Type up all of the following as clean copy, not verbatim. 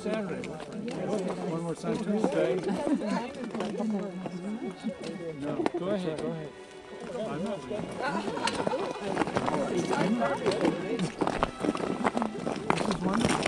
Saturday. One more time Tuesday. No, go ahead, go ahead. I'm not reading. This is wonderful.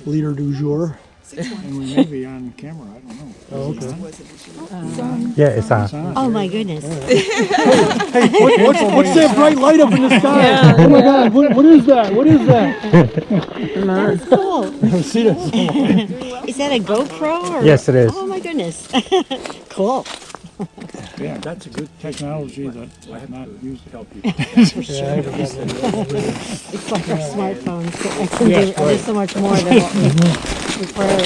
Leader du jour. And we may be on camera, I don't know. Oh, okay. Yeah, it's on. Oh my goodness. Hey, what's that bright light up in the sky? Yeah. Oh my God, what is that? What is that? That's cool. See this? Is that a GoPro? Or? Yes, it is. Oh my goodness. Cool. Yeah, that's a good technology that I have not used to help people. It's like our smartphones. So I can do, there's so much more than what we require.